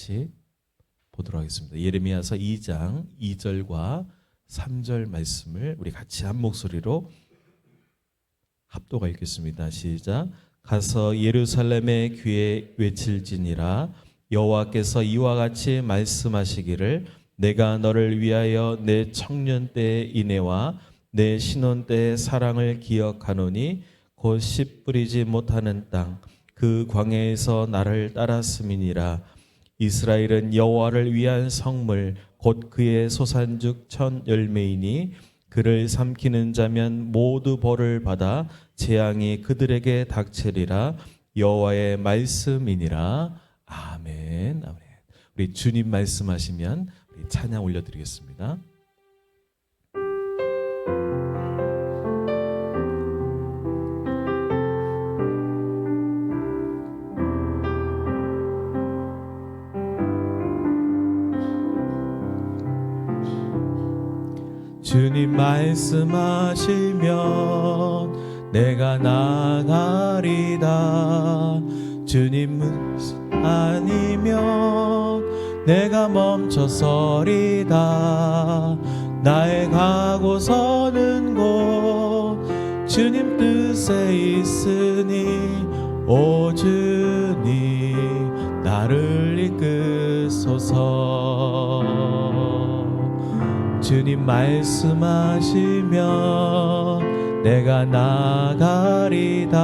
같이 보도록 하겠습니다. 예레미야서 2장 2절과 3절 말씀을 우리 같이 한 목소리로 합독하여 읽겠습니다. 시작. 가서 예루살렘의 귀에 외칠지니라. 여호와께서 이와 같이 말씀하시기를 내가 너를 위하여 내 청년 때의 인애와 내 신혼 때의 사랑을 기억하노니 곧 씨 뿌리지 못하는 땅 그 광야에서 나를 따랐음이니라. 이스라엘은 여호와를 위한 성물 곧 그의 소산죽 첫 열매이니 그를 삼키는 자면 모두 벌을 받아 재앙이 그들에게 닥치리라. 여호와의 말씀이니라. 아멘. 아멘. 우리 주님 말씀하시면 우리 찬양 올려드리겠습니다. 주님 말씀하시면 내가 나가리다. 주님 아니면 내가 멈춰서리다. 나의 가고 서는 곳 주님 뜻에 있으니 오 주님 나를 이끄소서. 주님 말씀하시면 내가 나가리다.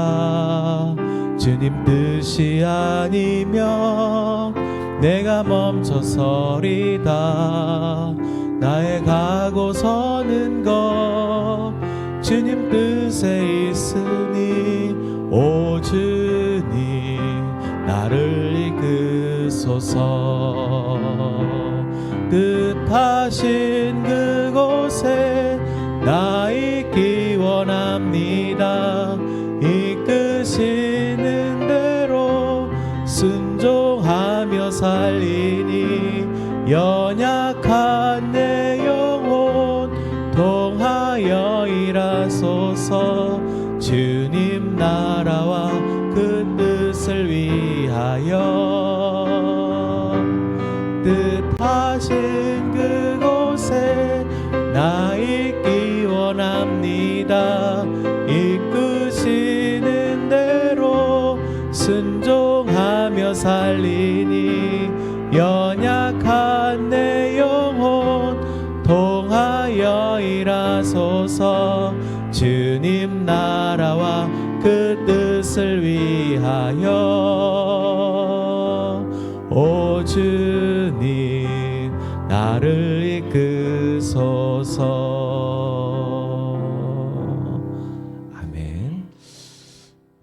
주님 뜻이 아니면 내가 멈춰서리다. 나의 가고 서는 것 주님 뜻에 있으니 오 주님 나를 이끄소서. 뜻하신 그곳에 나 있기 원합니다. 이끄시는 대로 순종하며 살리니 연약한 내 영혼 통하여 일하소서. 주님 나라와 그 뜻을 위하여 뜻하신 그곳에 나 있기 원합니다. 이끄시는 대로 순종하며 살리니 연약한 내 영혼 통하여 일하소서. 주님 나라와 그 뜻을 위하여 오 주님 나를 이끄소서. 아멘.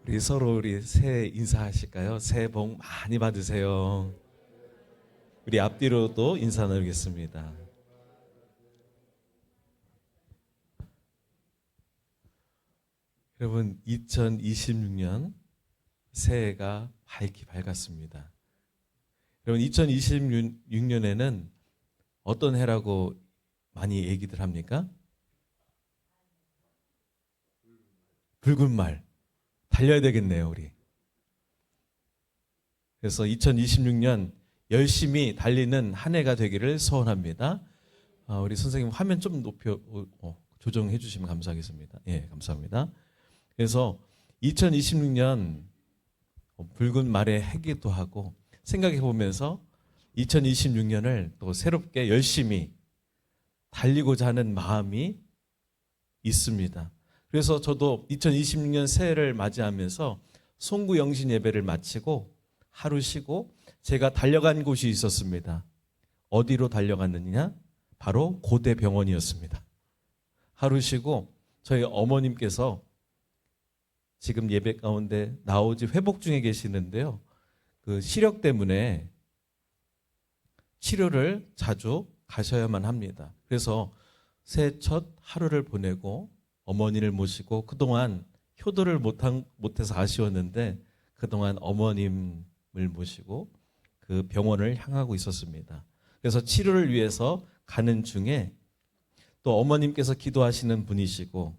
우리 서로 우리 새해 인사하실까요? 새해 복 많이 받으세요. 우리 앞뒤로도 인사 나누겠습니다. 여러분 2026년 새해가 밝았습니다. 여러분 2026년에는 어떤 해라고 많이 얘기들 합니까? 붉은 말 달려야 되겠네요 우리. 그래서 2026년 열심히 달리는 한 해가 되기를 소원합니다. 우리 선생님 화면 좀 높여 조정해 주시면 감사하겠습니다. 예, 감사합니다. 그래서 2026년 붉은 말의 해기도 하고 생각해 보면서 2026년을 또 새롭게 열심히 달리고자 하는 마음이 있습니다. 그래서 저도 2026년 새해를 맞이하면서 송구 영신 예배를 마치고 하루 쉬고 제가 달려간 곳이 있었습니다. 어디로 달려갔느냐? 바로 고대병원이었습니다. 하루 쉬고 저희 어머님께서 지금 예배 가운데 나오지 회복 중에 계시는데요. 그 시력 때문에 치료를 자주 가셔야만 합니다. 그래서 새해 첫 하루를 보내고 어머니를 모시고 그동안 효도를 못해서 아쉬웠는데 그동안 어머님을 모시고 그 병원을 향하고 있었습니다. 그래서 치료를 위해서 가는 중에 또 어머님께서 기도하시는 분이시고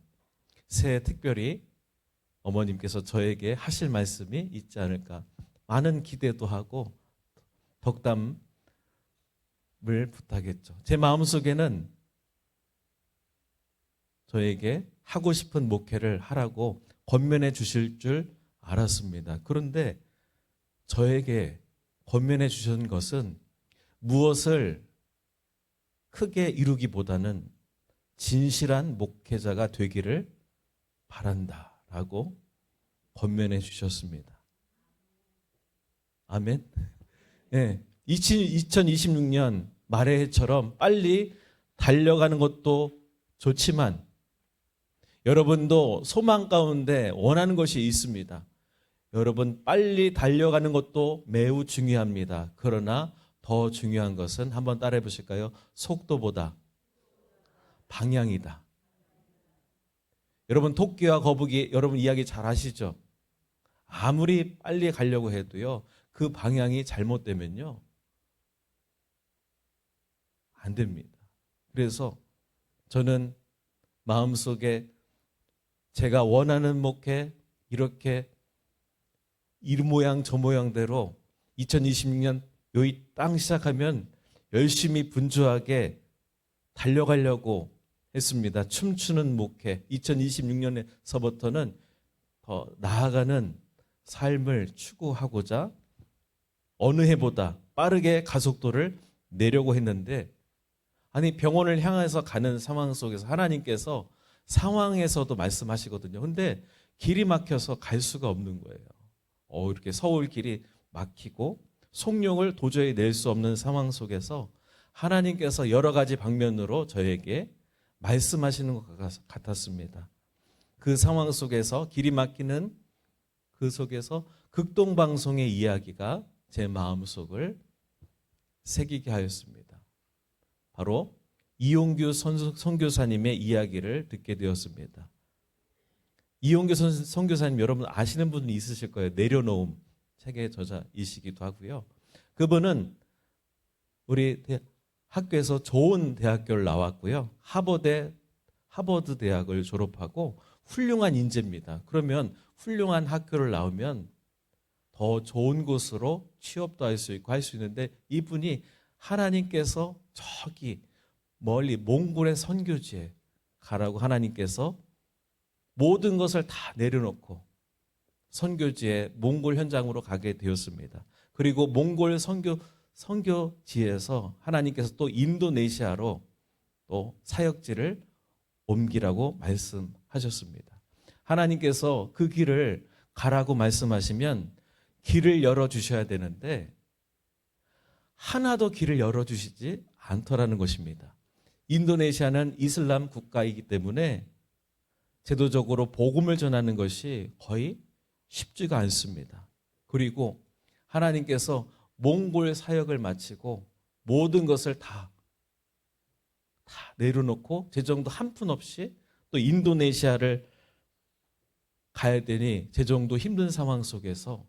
새해 특별히 어머님께서 저에게 하실 말씀이 있지 않을까 많은 기대도 하고 덕담 부탁했죠. 제 마음속에는 저에게 하고 싶은 목회를 하라고 권면해 주실 줄 알았습니다. 그런데 저에게 권면해 주신 것은 무엇을 크게 이루기보다는 진실한 목회자가 되기를 바란다라고 권면해 주셨습니다. 아멘. 네, 2026년 말의 해처럼 빨리 달려가는 것도 좋지만 여러분도 소망 가운데 원하는 것이 있습니다. 여러분 빨리 달려가는 것도 매우 중요합니다. 그러나 더 중요한 것은 한번 따라해 보실까요? 속도보다 방향이다. 여러분 토끼와 거북이 여러분 이야기 잘 아시죠? 아무리 빨리 가려고 해도요. 그 방향이 잘못되면요. 안 됩니다. 그래서 저는 마음속에 제가 원하는 목회 이렇게 이 모양 저 모양대로 2026년 여기 땅 시작하면 열심히 분주하게 달려가려고 했습니다. 춤추는 목회 2026년에서부터는 더 나아가는 삶을 추구하고자 어느 해보다 빠르게 가속도를 내려고 했는데 아니 병원을 향해서 가는 상황 속에서 하나님께서 상황에서도 말씀하시거든요. 근데 길이 막혀서 갈 수가 없는 거예요. 이렇게 서울 길이 막히고 속력을 도저히 낼 수 없는 상황 속에서 하나님께서 여러 가지 방면으로 저에게 말씀하시는 것 같았습니다. 그 상황 속에서 길이 막히는 그 속에서 극동방송의 이야기가 제 마음속을 새기게 하였습니다. 바로 이용규 선교사님의 이야기를 듣게 되었습니다. 이용규 선교사님 여러분 아시는 분이 있으실 거예요. 내려놓음 책의 저자이시기도 하고요. 그분은 우리 학교에서 좋은 대학교를 나왔고요. 하버드 대학을 졸업하고 훌륭한 인재입니다. 그러면 훌륭한 학교를 나오면 더 좋은 곳으로 취업도 할 수 있고 할 수 있는데 이분이 하나님께서 저기 멀리 몽골의 선교지에 가라고 하나님께서 모든 것을 다 내려놓고 선교지에 몽골 현장으로 가게 되었습니다. 그리고 몽골 선교지에서 하나님께서 또 인도네시아로 또 사역지를 옮기라고 말씀하셨습니다. 하나님께서 그 길을 가라고 말씀하시면 길을 열어주셔야 되는데 하나도 길을 열어주시지 않더라는 것입니다. 인도네시아는 이슬람 국가이기 때문에 제도적으로 복음을 전하는 것이 거의 쉽지가 않습니다. 그리고 하나님께서 몽골 사역을 마치고 모든 것을 다 내려놓고 재정도 한 푼 없이 또 인도네시아를 가야 되니 재정도 힘든 상황 속에서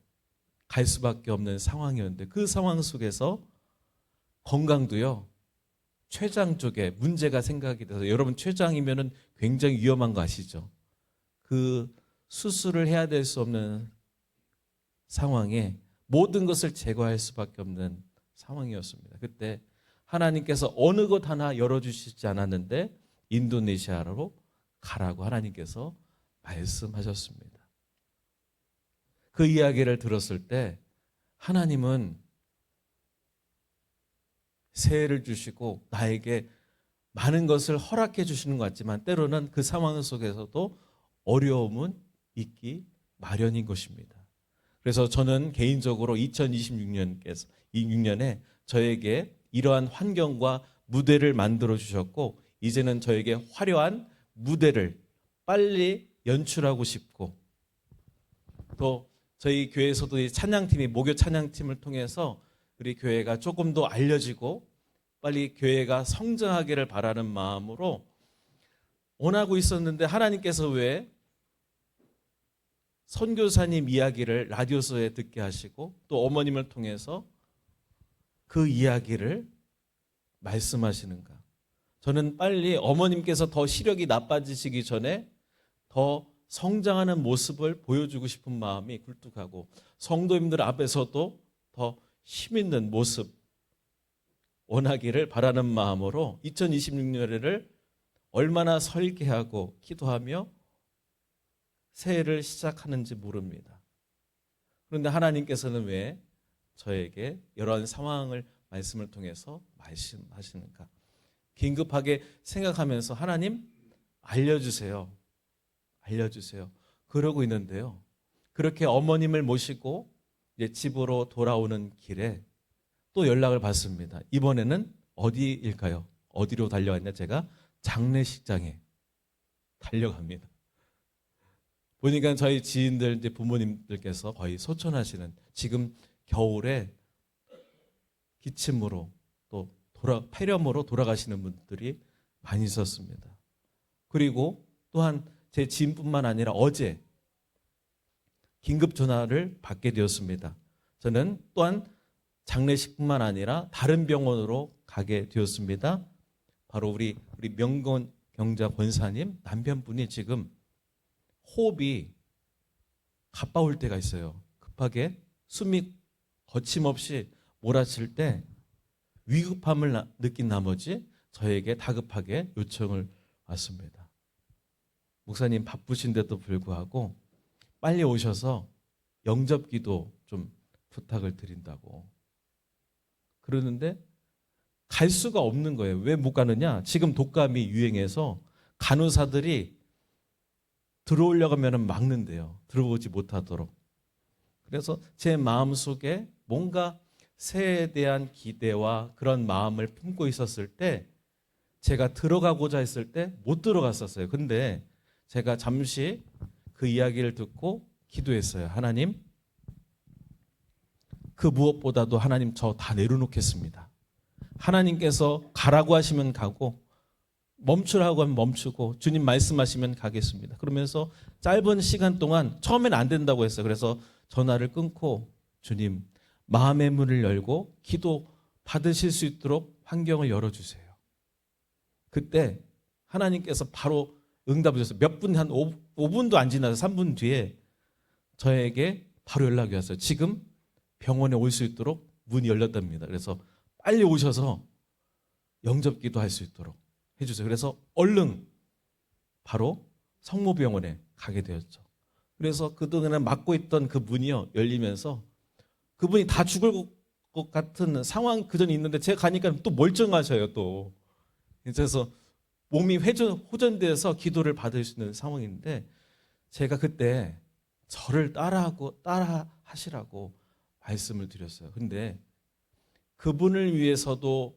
갈 수밖에 없는 상황이었는데 그 상황 속에서 건강도요. 췌장 쪽에 문제가 생각이 돼서 여러분 췌장이면은 굉장히 위험한 거 아시죠? 그 수술을 해야 될 수 없는 상황에 모든 것을 제거할 수밖에 없는 상황이었습니다. 그때 하나님께서 어느 것 하나 열어주시지 않았는데 인도네시아로 가라고 하나님께서 말씀하셨습니다. 그 이야기를 들었을 때 하나님은 새해를 주시고 나에게 많은 것을 허락해 주시는 것 같지만 때로는 그 상황 속에서도 어려움은 있기 마련인 것입니다. 그래서 저는 개인적으로 2026년에 저에게 이러한 환경과 무대를 만들어 주셨고 이제는 저에게 화려한 무대를 빨리 연출하고 싶고 또 저희 교회에서도 이 찬양팀이 목요 찬양팀을 통해서 우리 교회가 조금 더 알려지고 빨리 교회가 성장하기를 바라는 마음으로 원하고 있었는데 하나님께서 왜 선교사님 이야기를 라디오쇼에 듣게 하시고 또 어머님을 통해서 그 이야기를 말씀하시는가? 저는 빨리 어머님께서 더 시력이 나빠지시기 전에 더 성장하는 모습을 보여주고 싶은 마음이 굴뚝하고 성도님들 앞에서도 더 힘있는 모습 원하기를 바라는 마음으로 2026년을 얼마나 설계하고 기도하며 새해를 시작하는지 모릅니다. 그런데 하나님께서는 왜 저에게 이러한 상황을 말씀을 통해서 말씀하시는가? 긴급하게 생각하면서 하나님 알려주세요. 알려주세요. 그러고 있는데요. 그렇게 어머님을 모시고 이제 집으로 돌아오는 길에 또 연락을 받습니다. 이번에는 어디일까요? 어디로 달려갔냐? 제가 장례식장에 달려갑니다. 보니까 저희 지인들, 이제 부모님들께서 거의 소천하시는, 지금 겨울에 기침으로 또 폐렴으로 돌아가시는 분들이 많이 있었습니다. 그리고 또한 제 지인뿐만 아니라 어제 긴급 전화를 받게 되었습니다. 저는 또한 장례식뿐만 아니라 다른 병원으로 가게 되었습니다. 바로 우리 명건 경자 권사님 남편분이 지금 호흡이 가빠올 때가 있어요. 급하게 숨이 거침없이 몰아칠 때 위급함을 느낀 나머지 저에게 다급하게 요청을 왔습니다. 목사님 바쁘신데도 불구하고 빨리 오셔서 영접기도 좀 부탁을 드린다고. 그러는데 갈 수가 없는 거예요. 왜 못 가느냐? 지금 독감이 유행해서 간호사들이 들어오려고 하면 막는데요. 들어오지 못하도록. 그래서 제 마음속에 뭔가 새해에 대한 기대와 그런 마음을 품고 있었을 때 제가 들어가고자 했을 때 못 들어갔었어요. 근데 제가 잠시 그 이야기를 듣고 기도했어요. 하나님, 그 무엇보다도 하나님 저 다 내려놓겠습니다. 하나님께서 가라고 하시면 가고 멈추라고 하면 멈추고 주님 말씀하시면 가겠습니다. 그러면서 짧은 시간 동안 처음엔 안 된다고 했어요. 그래서 전화를 끊고 주님 마음의 문을 열고 기도 받으실 수 있도록 환경을 열어주세요. 그때 하나님께서 바로 응답을 주셨어요. 몇 분, 한 5분도 안 지나서 3분 뒤에 저에게 바로 연락이 왔어요. 지금 병원에 올 수 있도록 문이 열렸답니다. 그래서 빨리 오셔서 영접기도 할 수 있도록 해주세요. 그래서 얼른 바로 성모병원에 가게 되었죠. 그래서 그동안에 막고 있던 그 문이요 열리면서 그분이 다 죽을 것 같은 상황 그전에 있는데 제가 가니까 또 멀쩡하셔요. 또 그래서 몸이 호전돼서 기도를 받을 수 있는 상황인데 제가 그때 저를 따라 하시라고 말씀을 드렸어요. 근데 그분을 위해서도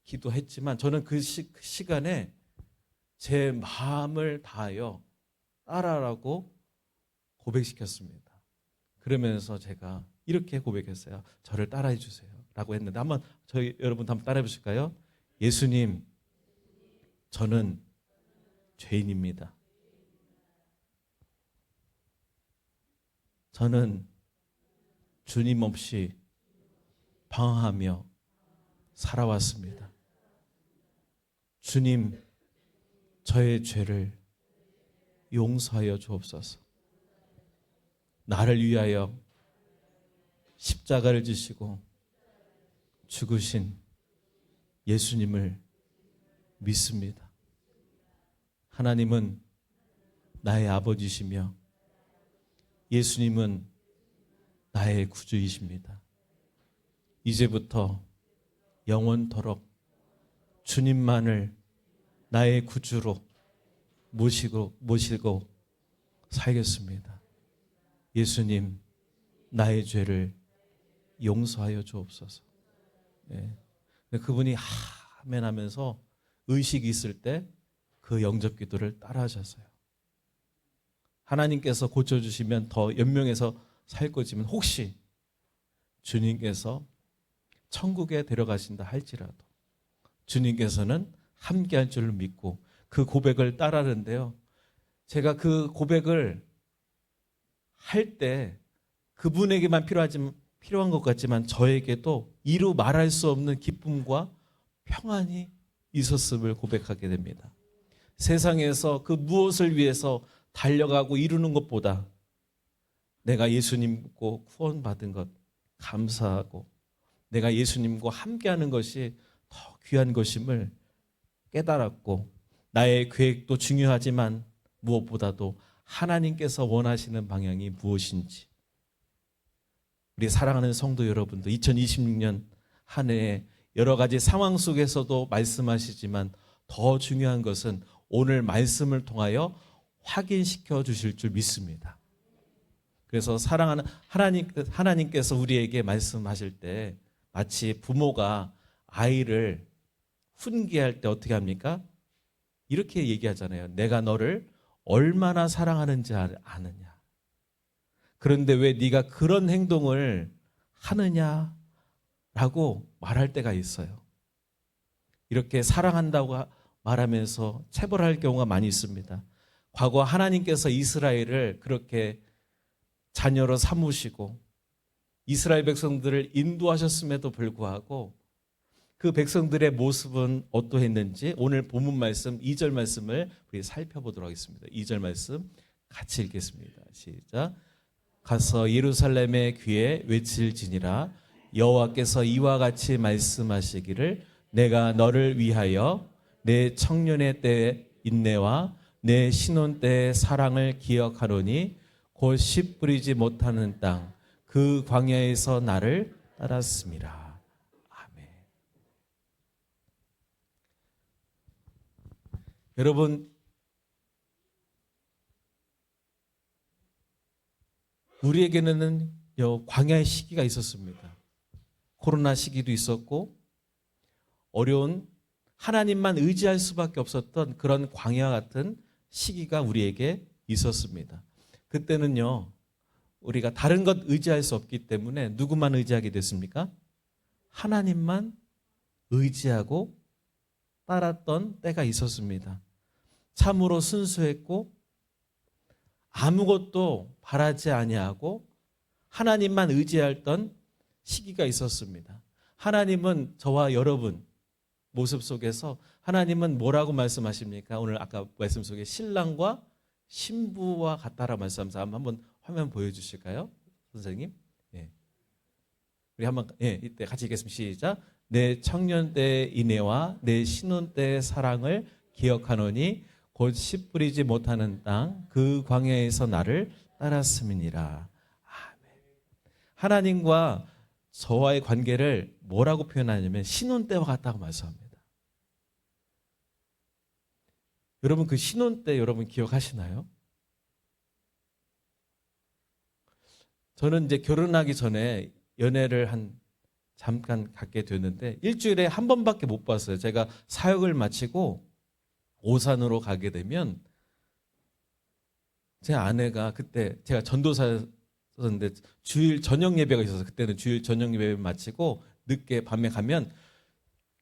기도했지만 저는 그 시간에 제 마음을 다하여 따라라고 고백시켰습니다. 그러면서 제가 이렇게 고백했어요. 저를 따라해 주세요 라고 했는데 한번 저희 여러분 한번 따라해 보실까요? 예수님, 저는 죄인입니다. 저는 주님 없이 방황하며 살아왔습니다. 주님, 저의 죄를 용서하여 주옵소서. 나를 위하여 십자가를 지시고 죽으신 예수님을 믿습니다. 하나님은 나의 아버지시며 예수님은 나의 구주이십니다. 이제부터 영원토록 주님만을 나의 구주로 모시고 살겠습니다. 예수님, 나의 죄를 용서하여 주옵소서. 네. 그분이 아멘 하면서 의식이 있을 때 그 영접 기도를 따라 하셨어요. 하나님께서 고쳐주시면 더 연명해서 살 거지만 혹시 주님께서 천국에 데려가신다 할지라도 주님께서는 함께 할 줄을 믿고 그 고백을 따라하는데요. 제가 그 고백을 할 때 그분에게만 필요한 것 같지만 저에게도 이루 말할 수 없는 기쁨과 평안이 있었음을 고백하게 됩니다. 세상에서 그 무엇을 위해서 달려가고 이루는 것보다 내가 예수님 믿고 구원받은 것 감사하고 내가 예수님과 함께하는 것이 더 귀한 것임을 깨달았고, 나의 계획도 중요하지만 무엇보다도 하나님께서 원하시는 방향이 무엇인지, 우리 사랑하는 성도 여러분도 2026년 한 해에 여러 가지 상황 속에서도 말씀하시지만 더 중요한 것은 오늘 말씀을 통하여 확인시켜 주실 줄 믿습니다. 그래서 사랑하는 하나님께서 우리에게 말씀하실 때 마치 부모가 아이를 훈계할 때 어떻게 합니까? 이렇게 얘기하잖아요. 내가 너를 얼마나 사랑하는지 아느냐. 그런데 왜 네가 그런 행동을 하느냐라고 말할 때가 있어요. 이렇게 사랑한다고 말하면서 체벌할 경우가 많이 있습니다. 과거 하나님께서 이스라엘을 그렇게 자녀로 삼으시고 이스라엘 백성들을 인도하셨음에도 불구하고 그 백성들의 모습은 어떠했는지 오늘 본문 말씀 2절 말씀을 우리 살펴보도록 하겠습니다. 2절 말씀 같이 읽겠습니다. 시작. 가서 예루살렘의 귀에 외칠지니라 여호와께서 이와 같이 말씀하시기를 내가 너를 위하여 내 청년의 때의 인내와 내 신혼 때의 사랑을 기억하노니 곧 씨 뿌리지 못하는 땅 그 광야에서 나를 따랐음이라. 아멘. 여러분, 우리에게는 광야의 시기가 있었습니다. 코로나 시기도 있었고 어려운 하나님만 의지할 수밖에 없었던 그런 광야 같은 시기가 우리에게 있었습니다. 그때는요, 우리가 다른 것 의지할 수 없기 때문에 누구만 의지하게 됐습니까? 하나님만 의지하고 따랐던 때가 있었습니다. 참으로 순수했고 아무것도 바라지 아니하고 하나님만 의지했던 시기가 있었습니다. 하나님은 저와 여러분 모습 속에서 하나님은 뭐라고 말씀하십니까? 오늘 아까 말씀 속에 신랑과 신부와 같다라 말씀하면서 한번 화면 보여주실까요? 선생님? 예. 우리 한번 이때 같이 읽겠습니다. 시작. 내 청년 때의 인애와 내 신혼 때의 사랑을 기억하노니 곧 씨 뿌리지 못하는 땅 그 광야에서 나를 따랐음이니라. 아멘. 하나님과 저와의 관계를 뭐라고 표현하냐면 신혼 때와 같다고 말씀합니다. 여러분 그 신혼 때 여러분 기억하시나요? 저는 이제 결혼하기 전에 연애를 잠깐 갖게 됐는데 일주일에 한 번밖에 못 봤어요. 제가 사역을 마치고 오산으로 가게 되면 제 아내가 그때 제가 전도사였는데 주일 저녁 예배가 있어서 그때는 주일 저녁 예배 마치고 늦게 밤에 가면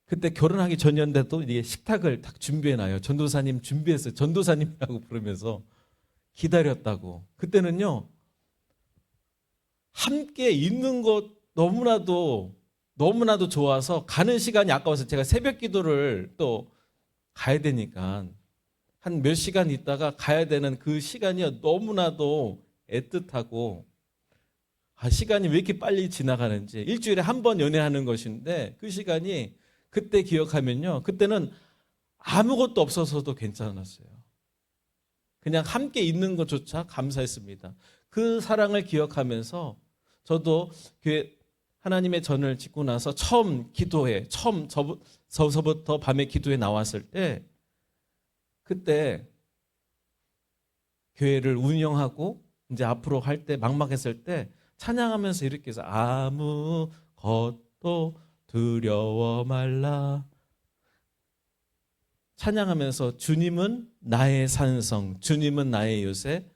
그때 결혼하기 전이었는데도 이게 식탁을 딱 준비해놔요. 전도사님 준비했어요. 전도사님이라고 부르면서 기다렸다고. 그때는요 함께 있는 것 너무나도 좋아서 가는 시간이 아까워서 제가 새벽 기도를 또 가야 되니까 한 몇 시간 있다가 가야 되는 그 시간이 너무나도 애틋하고 시간이 왜 이렇게 빨리 지나가는지 일주일에 한 번 연애하는 것인데 그 시간이 그때 기억하면요 그때는 아무것도 없어서도 괜찮았어요. 그냥 함께 있는 것조차 감사했습니다. 그 사랑을 기억하면서 저도 교회 하나님의 전을 짓고 나서 처음 저부터 밤에 기도에 나왔을 때 그때 교회를 운영하고 이제 앞으로 할 때 막막했을 때 찬양하면서 이렇게 해서 아무것도 두려워 말라 찬양하면서 주님은 나의 산성, 주님은 나의 요새,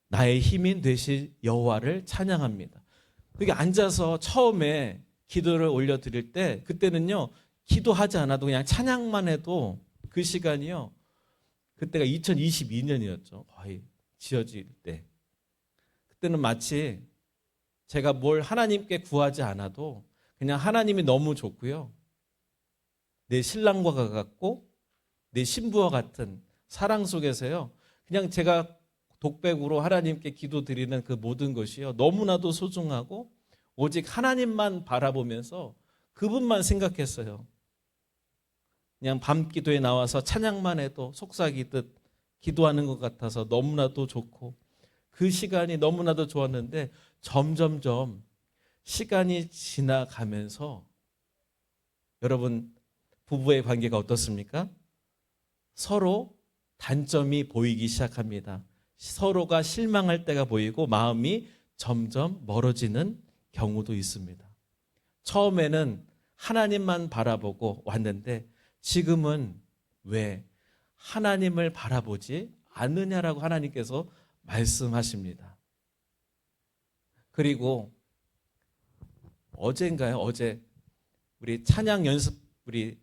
나의 힘인 되실 여호와를 찬양합니다. 그게 앉아서 처음에 기도를 올려드릴 때 그때는요 기도하지 않아도 그냥 찬양만 해도 그 시간이요 그때가 2022년이었죠. 거의 지어질 때 그때는 마치 제가 뭘 하나님께 구하지 않아도 그냥 하나님이 너무 좋고요 내 신랑과 같고 내 신부와 같은 사랑 속에서요 그냥 제가 독백으로 하나님께 기도드리는 그 모든 것이요 너무나도 소중하고 오직 하나님만 바라보면서 그분만 생각했어요. 그냥 밤기도에 나와서 찬양만 해도 속삭이듯 기도하는 것 같아서 너무나도 좋고 그 시간이 너무나도 좋았는데 점점점 시간이 지나가면서 여러분 부부의 관계가 어떻습니까? 서로 단점이 보이기 시작합니다. 서로가 실망할 때가 보이고 마음이 점점 멀어지는 경우도 있습니다. 처음에는 하나님만 바라보고 왔는데 지금은 왜 하나님을 바라보지 않느냐라고 하나님께서 말씀하십니다. 그리고 어젠가요? 어제 우리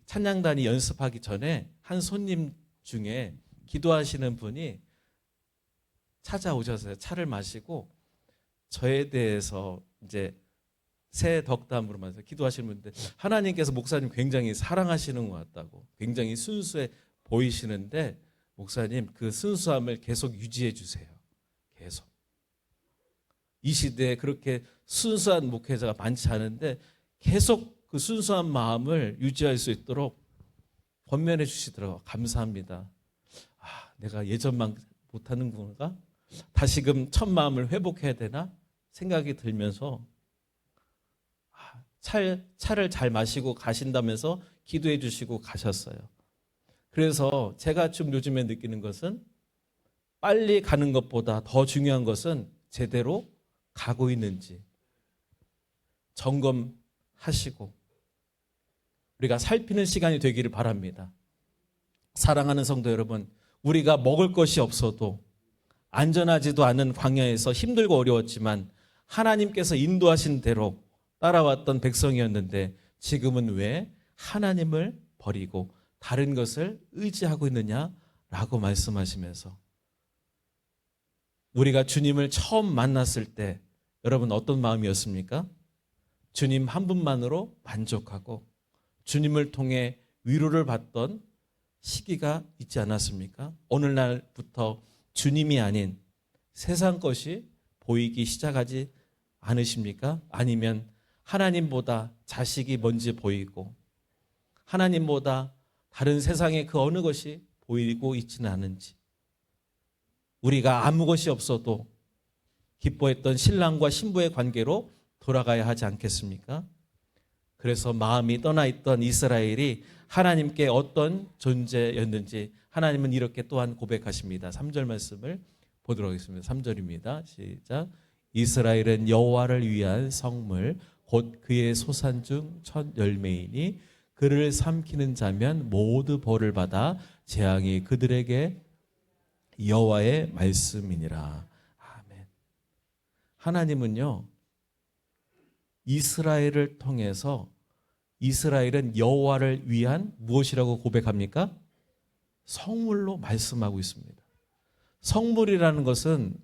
찬양단이 연습하기 전에 한 손님 중에 기도하시는 분이 찾아오셨어요. 차를 마시고 저에 대해서 이제 새 덕담으로 말해서 기도하시는 분인데 하나님께서 목사님 굉장히 사랑하시는 것 같다고 굉장히 순수해 보이시는데 목사님 그 순수함을 계속 유지해 주세요. 계속. 이 시대에 그렇게 순수한 목회자가 많지 않은데 계속 그 순수한 마음을 유지할 수 있도록 권면해 주시더라고요. 감사합니다. 내가 예전만 못하는 건가? 다시금 첫 마음을 회복해야 되나? 생각이 들면서 차를 잘 마시고 가신다면서 기도해 주시고 가셨어요. 그래서 제가 좀 요즘에 느끼는 것은 빨리 가는 것보다 더 중요한 것은 제대로 가고 있는지 점검하시고 우리가 살피는 시간이 되기를 바랍니다. 사랑하는 성도 여러분, 우리가 먹을 것이 없어도 안전하지도 않은 광야에서 힘들고 어려웠지만 하나님께서 인도하신 대로 따라왔던 백성이었는데 지금은 왜 하나님을 버리고 다른 것을 의지하고 있느냐라고 말씀하시면서 우리가 주님을 처음 만났을 때 여러분 어떤 마음이었습니까? 주님 한 분만으로 만족하고 주님을 통해 위로를 받던 시기가 있지 않았습니까? 오늘날부터 주님이 아닌 세상 것이 보이기 시작하지 않으십니까? 아니면 하나님보다 자식이 뭔지 보이고 하나님보다 다른 세상의 그 어느 것이 보이고 있지는 않은지 우리가 아무 것이 없어도 기뻐했던 신랑과 신부의 관계로 돌아가야 하지 않겠습니까? 그래서 마음이 떠나 있던 이스라엘이 하나님께 어떤 존재였는지 하나님은 이렇게 또한 고백하십니다. 3절 말씀을 보도록 하겠습니다. 3절입니다. 시작. 이스라엘은 여호와를 위한 성물 곧 그의 소산 중 첫 열매이니 그를 삼키는 자면 모두 벌을 받아 재앙이 그들에게 여호와의 말씀이니라. 아멘. 하나님은요 이스라엘을 통해서 이스라엘은 여호와를 위한 무엇이라고 고백합니까? 성물로 말씀하고 있습니다. 성물이라는 것은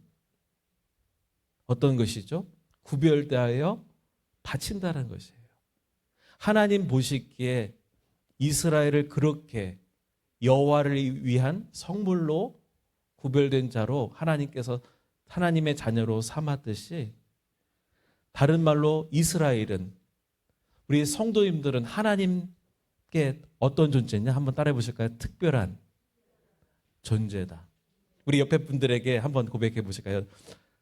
어떤 것이죠? 구별되어 바친다는 것이에요. 하나님 보시기에 이스라엘을 그렇게 여호와를 위한 성물로 구별된 자로 하나님께서 하나님의 자녀로 삼았듯이 다른 말로 이스라엘은 우리 성도님들은 하나님께 어떤 존재냐? 한번 따라해 보실까요? 특별한 존재다. 우리 옆에 분들에게 한번 고백해 보실까요?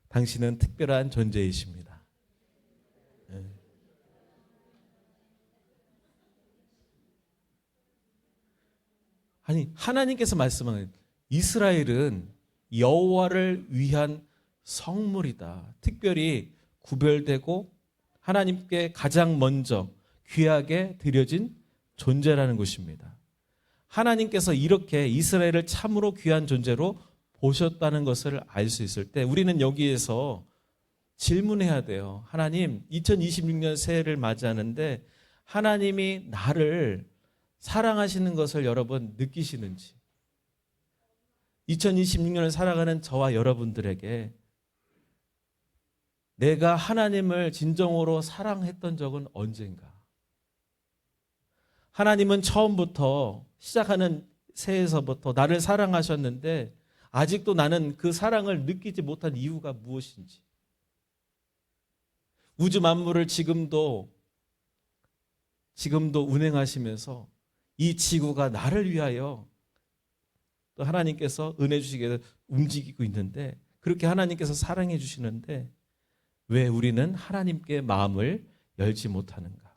당신은 특별한 존재이십니다. 네. 아니 하나님께서 말씀하는 이스라엘은 여호와를 위한 성물이다. 특별히 구별되고 하나님께 가장 먼저 귀하게 드려진 존재라는 것입니다. 하나님께서 이렇게 이스라엘을 참으로 귀한 존재로 보셨다는 것을 알 수 있을 때 우리는 여기에서 질문해야 돼요. 하나님, 2026년 새해를 맞이하는데 하나님이 나를 사랑하시는 것을 여러분 느끼시는지 2026년을 살아가는 저와 여러분들에게 내가 하나님을 진정으로 사랑했던 적은 언젠가? 하나님은 처음부터 시작하는 새에서부터 나를 사랑하셨는데 아직도 나는 그 사랑을 느끼지 못한 이유가 무엇인지 우주 만물을 지금도 운행하시면서 이 지구가 나를 위하여 또 하나님께서 은혜 주시게 움직이고 있는데, 그렇게 하나님께서 사랑해 주시는데 왜 우리는 하나님께 마음을 열지 못하는가?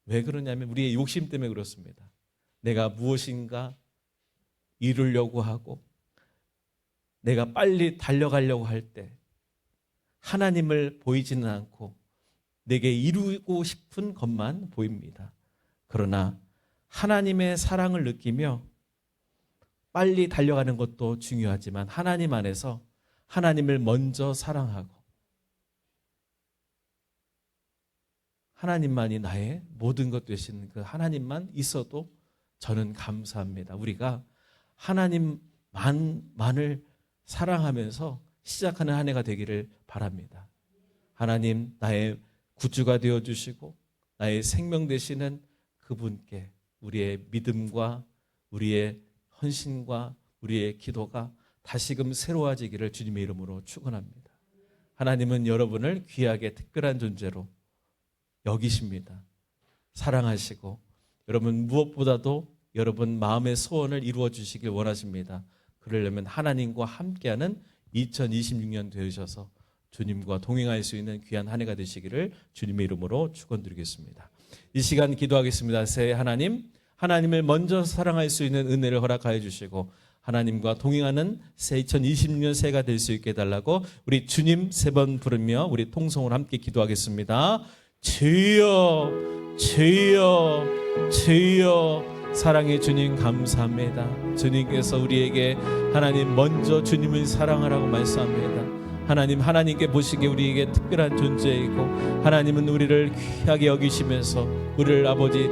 왜 그러냐면 우리의 욕심 때문에 그렇습니다. 내가 무엇인가 이루려고 하고 내가 빨리 달려가려고 할 때 하나님을 보이지는 않고 내게 이루고 싶은 것만 보입니다. 그러나 하나님의 사랑을 느끼며 빨리 달려가는 것도 중요하지만 하나님 안에서 하나님을 먼저 사랑하고 하나님만이 나의 모든 것 되시는 그 하나님만 있어도 저는 감사합니다. 우리가 하나님만을 사랑하면서 시작하는 한 해가 되기를 바랍니다. 하나님, 나의 구주가 되어주시고 나의 생명 되시는 그분께 우리의 믿음과 우리의 헌신과 우리의 기도가 다시금 새로워지기를 주님의 이름으로 축원합니다. 하나님은 여러분을 귀하게 특별한 존재로 여기십니다. 사랑하시고 여러분 무엇보다도 여러분 마음의 소원을 이루어 주시길 원하십니다. 그러려면 하나님과 함께하는 2026년 되셔서 주님과 동행할 수 있는 귀한 한 해가 되시기를 주님의 이름으로 축원드리겠습니다. 이 시간 기도하겠습니다. 새해 하나님을 먼저 사랑할 수 있는 은혜를 허락하여 주시고 하나님과 동행하는 새 2026년 새해가 될 수 있게 해달라고 우리 주님 3번 부르며 우리 통성으로 함께 기도하겠습니다. 주여 주여 주여. 사랑의 주님 감사합니다. 주님께서 우리에게 하나님 먼저 주님을 사랑하라고 말씀합니다. 하나님께 보시기에 우리에게 특별한 존재이고 하나님은 우리를 귀하게 여기시면서 우리를 아버지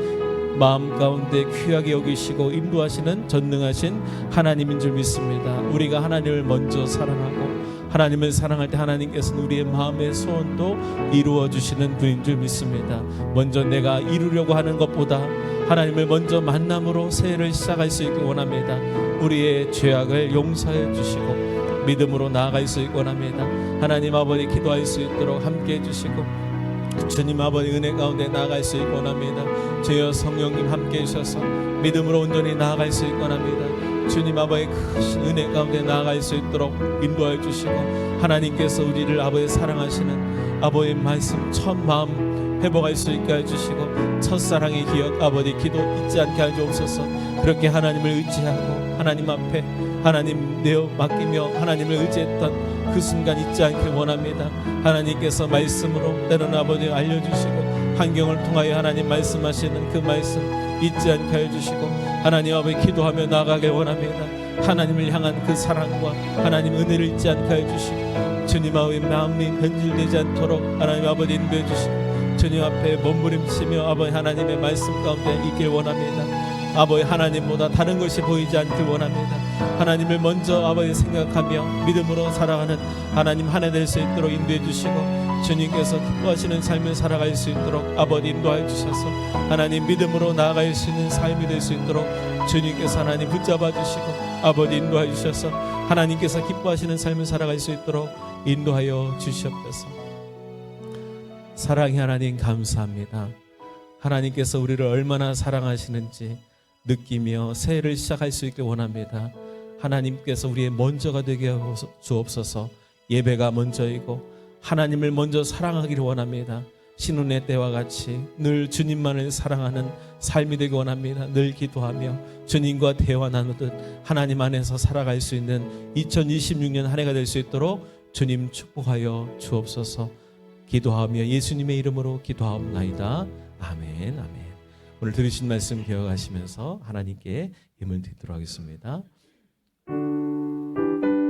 마음 가운데 귀하게 여기시고 인도하시는 전능하신 하나님인 줄 믿습니다. 우리가 하나님을 먼저 사랑하고 하나님을 사랑할 때 하나님께서는 우리의 마음의 소원도 이루어 주시는 분인 줄 믿습니다. 먼저 내가 이루려고 하는 것보다 하나님을 먼저 만남으로 새해를 시작할 수 있기 원합니다. 우리의 죄악을 용서해 주시고 믿음으로 나아갈 수 있기 원합니다. 하나님 아버지 기도할 수 있도록 함께 해주시고 주님 아버지 은혜 가운데 나아갈 수 있기 원합니다. 주여 성령님 함께 해주셔서 믿음으로 온전히 나아갈 수 있기 원합니다. 주님 아버지 크신 은혜 가운데 나아갈 수 있도록 인도해 주시고 하나님께서 우리를 아버지 사랑하시는 아버지의 말씀 첫 마음 회복할 수 있게 해주시고 첫사랑의 기억 아버지 기도 잊지 않게 해 주옵소서. 그렇게 하나님을 의지하고 하나님 앞에 하나님 내어 맡기며 하나님을 의지했던 그 순간 잊지 않길 원합니다. 하나님께서 말씀으로 때로는 아버지 알려주시고 환경을 통하여 하나님 말씀하시는 그 말씀 잊지 않게 해주시고 하나님 앞에 기도하며 나아가길 원합니다. 하나님을 향한 그 사랑과 하나님 은혜를 잊지 않게 해주시고 주님 아버지 마음이 변질되지 않도록 하나님 아버지 인도해 주시고 주님 앞에 몸부림치며 아버지 하나님의 말씀 가운데 있길 원합니다. 아버지 하나님보다 다른 것이 보이지 않길 원합니다. 하나님을 먼저 아버지 생각하며 믿음으로 살아가는 하나님 한 해 될 수 있도록 인도해 주시고 주님께서 기뻐하시는 삶을 살아갈 수 있도록 아버지 인도해 주셔서 하나님 믿음으로 나아갈 수 있는 삶이 될 수 있도록 주님께서 하나님 붙잡아 주시고 아버지 인도해 주셔서 하나님께서 기뻐하시는 삶을 살아갈 수 있도록 인도하여 주시옵소서. 사랑의 하나님 감사합니다. 하나님께서 우리를 얼마나 사랑하시는지 느끼며 새해를 시작할 수 있게 원합니다. 하나님께서 우리의 먼저가 되게 하여 주옵소서. 예배가 먼저이고 하나님을 먼저 사랑하기를 원합니다. 신혼의 때와 같이 늘 주님만을 사랑하는 삶이 되기 원합니다. 늘 기도하며 주님과 대화 나누듯 하나님 안에서 살아갈 수 있는 2026년 한 해가 될 수 있도록 주님 축복하여 주옵소서. 기도하며 예수님의 이름으로 기도하옵나이다. 아멘 아멘. 오늘 들으신 말씀 기억하시면서 하나님께 힘을 드리도록 하겠습니다.